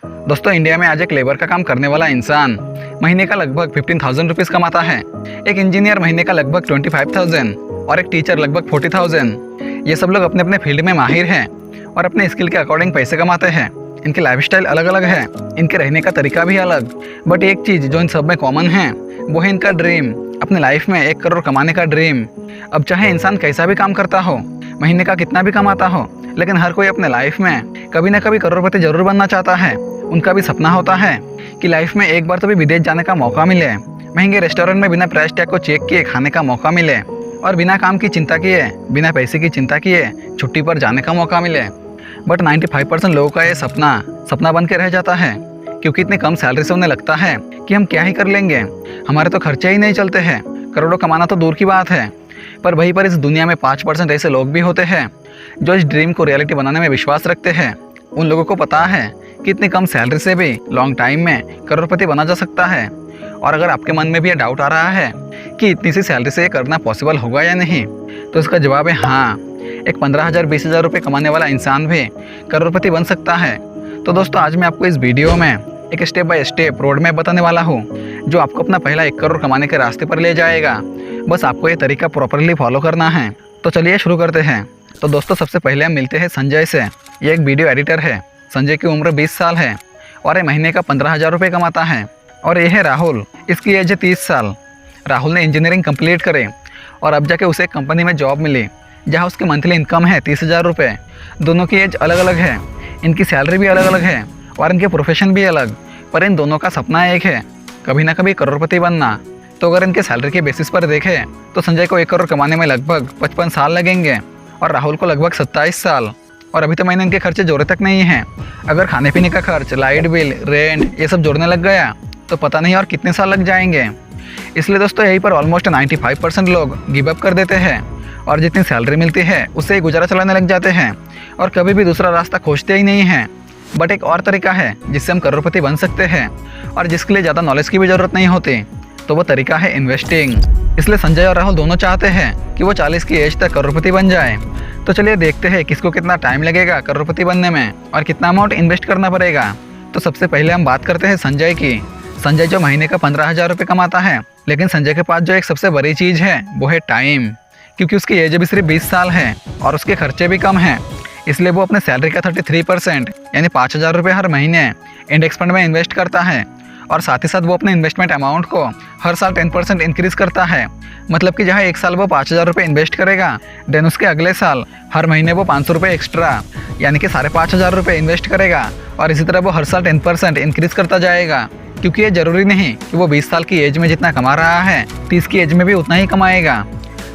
दोस्तों, इंडिया में आज एक लेबर का काम करने वाला इंसान महीने का लगभग 15,000 रुपीज़ कमाता है। एक इंजीनियर महीने का लगभग 25,000 और एक टीचर लगभग 40,000। ये सब लोग अपने अपने फील्ड में माहिर हैं और अपने स्किल के अकॉर्डिंग पैसे कमाते हैं। इनकी लाइफस्टाइल अलग अलग है, इनके रहने का तरीका भी अलग। बट एक चीज़ जो इन सब में कॉमन है वो है इनका ड्रीम, अपने लाइफ में 1 करोड़ कमाने का ड्रीम। अब चाहे इंसान कैसा भी काम करता हो, महीने का कितना भी कमाता हो, लेकिन हर कोई अपने लाइफ में कभी ना कभी करोड़पति जरूर बनना चाहता है। उनका भी सपना होता है कि लाइफ में एक बार तो भी विदेश जाने का मौका मिले, महंगे रेस्टोरेंट में बिना प्राइस टैग को चेक किए खाने का मौका मिले और बिना काम की चिंता किए, बिना पैसे की चिंता किए छुट्टी पर जाने का मौका मिले। बट 95% लोगों का ये सपना बन के रह जाता है, क्योंकि इतनी कम सैलरी से उन्हें लगता है कि हम क्या ही कर लेंगे, हमारे तो खर्चे ही नहीं चलते हैं, करोड़ों कमाना तो दूर की बात है। पर वहीं पर इस दुनिया में 5% ऐसे लोग भी होते हैं जो इस ड्रीम को रियलिटी बनाने में विश्वास रखते हैं। उन लोगों को पता है कि इतनी कम सैलरी से भी लॉन्ग टाइम में करोड़पति बना जा सकता है। और अगर आपके मन में भी ये डाउट आ रहा है कि इतनी सी सैलरी से ये करना पॉसिबल होगा या नहीं, तो इसका जवाब है हाँ, एक 15,000 20,000 रुपये कमाने वाला इंसान भी करोड़पति बन सकता है। तो दोस्तों, आज मैं आपको इस वीडियो में एक step by step road map बताने वाला हूँ जो आपको अपना पहला 1 करोड़ कमाने के रास्ते पर ले जाएगा। बस आपको ये तरीका प्रॉपरली फॉलो करना है। तो चलिए शुरू करते हैं। तो दोस्तों, सबसे पहले हम मिलते हैं संजय से। ये एक वीडियो एडिटर है। संजय की उम्र 20 साल है और ये महीने का 15,000 रुपये कमाता है। और ये है राहुल, इसकी एज है 30 साल। राहुल ने इंजीनियरिंग कंप्लीट करे और अब जाके उसे एक कंपनी में जॉब मिली जहाँ उसकी मंथली इनकम है 30,000 रुपये। दोनों की एज अलग अलग है, इनकी सैलरी भी अलग अलग है और इनके प्रोफेशन भी अलग, पर इन दोनों का सपना एक है, कभी ना कभी करोड़पति बनना। तो अगर इनके सैलरी के बेसिस पर देखें तो संजय को 1 करोड़ कमाने में लगभग 55 साल लगेंगे और राहुल को लगभग 27 साल। और अभी तो मैंने इनके खर्चे जोड़े तक नहीं हैं। अगर खाने पीने का खर्च, लाइट बिल, रेंट ये सब जोड़ने लग गया तो पता नहीं और कितने साल लग जाएंगे। इसलिए दोस्तों, यहीं पर ऑलमोस्ट 95% लोग गिव अप कर देते हैं और जितनी सैलरी मिलती है उससे ही गुजारा चलाने लग जाते हैं और कभी भी दूसरा रास्ता खोजते ही नहीं हैं। बट एक और तरीका है जिससे हम करोड़पति बन सकते हैं और जिसके लिए ज़्यादा नॉलेज की भी ज़रूरत नहीं होती, तो वो तरीका है इन्वेस्टिंग। इसलिए संजय और राहुल दोनों चाहते हैं कि वो 40 की एज तक करोड़पति बन जाए। तो चलिए देखते हैं किसको कितना टाइम लगेगा करोड़पति बनने में और कितना अमाउंट इन्वेस्ट करना पड़ेगा। तो सबसे पहले हम बात करते हैं संजय की। संजय जो महीने का 15,000 रुपये कमाता है, लेकिन संजय के पास जो एक सबसे बड़ी चीज़ है वो है टाइम। क्योंकि उसकी एज अभी सिर्फ 20 साल है और उसके खर्चे भी कम हैं, इसलिए वो अपने सैलरी का 33% यानी 5,000 रुपये हर महीने इंडेक्स फंड में इन्वेस्ट करता है। और साथ ही साथ वो अपने इन्वेस्टमेंट अमाउंट को हर साल 10% इंक्रीज़ करता है। मतलब कि जहाँ एक साल वो 5,000 रुपये इन्वेस्ट करेगा, देन उसके अगले साल हर महीने वो 500 रुपये एक्स्ट्रा यानी कि 5,500 रुपये इन्वेस्ट करेगा। और इसी तरह वो हर साल 10% इंक्रीज़ करता जाएगा। क्योंकि ये ज़रूरी नहीं कि वो 20 साल की एज में जितना कमा रहा है 30 की एज में भी उतना ही कमाएगा।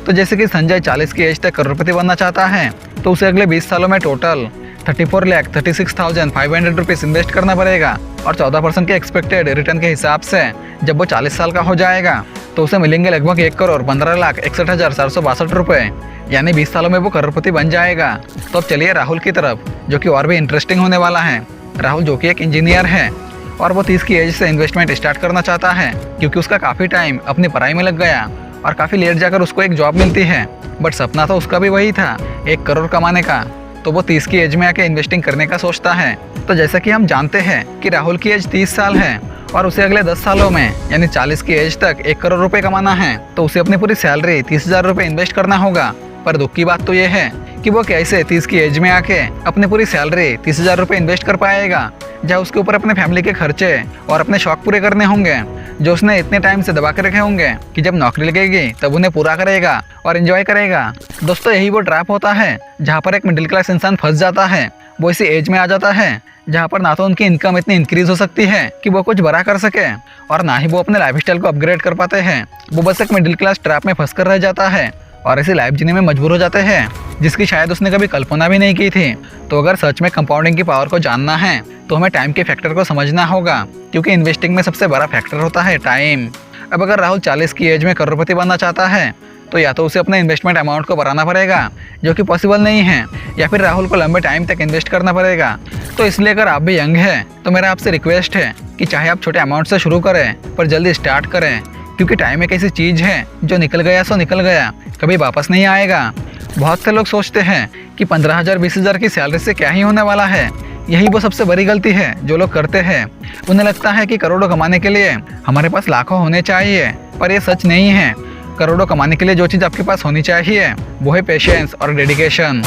तो जैसे कि संजय 40 की एज तक करोड़पति बनना चाहता है, तो उसे अगले 20 सालों में टोटल 34,36,500 रुपीज़ इन्वेस्ट करना पड़ेगा। और 14% के एक्सपेक्टेड रिटर्न के हिसाब से जब वो 40 साल का हो जाएगा तो उसे मिलेंगे लगभग 1,15,61,462 रुपये, यानी 20 सालों में वो करोड़पति बन जाएगा। तो अब चलिए राहुल की तरफ, जो कि और भी इंटरेस्टिंग होने वाला है। राहुल जो कि एक इंजीनियर है और वो 30 की एज से इन्वेस्टमेंट स्टार्ट करना चाहता है, क्योंकि उसका काफ़ी टाइम अपनी पढ़ाई में लग गया और काफ़ी लेट जाकर उसको एक जॉब मिलती है। बट सपना तो उसका भी वही था, 1 करोड़ कमाने का। तो वो 30 की एज में आके इन्वेस्टिंग करने का सोचता है। तो जैसा कि हम जानते हैं कि राहुल की एज 30 साल है और उसे अगले 10 सालों में यानी 40 की एज तक 1 करोड़ रुपए कमाना है, तो उसे अपनी पूरी सैलरी 30,000 रुपये इन्वेस्ट करना होगा। पर दुख की बात तो ये है कि वो कैसे 30 की एज में आके अपनी पूरी सैलरी 30,000 रुपये इन्वेस्ट कर पाएगा, जहाँ उसके ऊपर अपने फैमिली के खर्चे और अपने शौक पूरे करने होंगे जो उसने इतने टाइम से दबा के रखे होंगे कि जब नौकरी लगेगी तब उन्हें पूरा करेगा और एंजॉय करेगा। दोस्तों, यही वो ट्रैप होता है जहाँ पर एक मिडिल क्लास इंसान फंस जाता है। वो इसी एज में आ जाता है जहाँ पर ना तो उनकी इनकम इतनी इंक्रीज हो सकती है कि वो कुछ बड़ा कर सके और ना ही वो अपने लाइफस्टाइल को अपग्रेड कर पाते हैं। वो बस एक मिडिल क्लास ट्रैप में फंस कर रह जाता है और ऐसी लाइफ जीने में मजबूर हो जाते हैं जिसकी शायद उसने कभी कल्पना भी नहीं की थी। तो अगर सच में कंपाउंडिंग की पावर को जानना है तो हमें टाइम के फैक्टर को समझना होगा, क्योंकि इन्वेस्टिंग में सबसे बड़ा फैक्टर होता है टाइम। अब अगर राहुल 40 की एज में करोड़पति बनना चाहता है तो या तो उसे अपने इन्वेस्टमेंट अमाउंट को बढ़ाना पड़ेगा, जो कि पॉसिबल नहीं है, या फिर राहुल को लंबे टाइम तक इन्वेस्ट करना पड़ेगा। तो इसलिए अगर आप भी यंग हैं तो मेरा आपसे रिक्वेस्ट है कि चाहे आप छोटे अमाउंट से शुरू करें पर जल्दी स्टार्ट करें, क्योंकि टाइम एक ऐसी चीज़ है जो निकल गया सो निकल गया, कभी वापस नहीं आएगा। बहुत से लोग सोचते हैं कि 15,000 20,000 की सैलरी से क्या ही होने वाला है, यही वो सबसे बड़ी गलती है जो लोग करते हैं। उन्हें लगता है कि करोड़ों कमाने के लिए हमारे पास लाखों होने चाहिए, पर ये सच नहीं है। करोड़ों कमाने के लिए जो चीज़ आपके पास होनी चाहिए वो है पेशेंस और डेडिकेशन।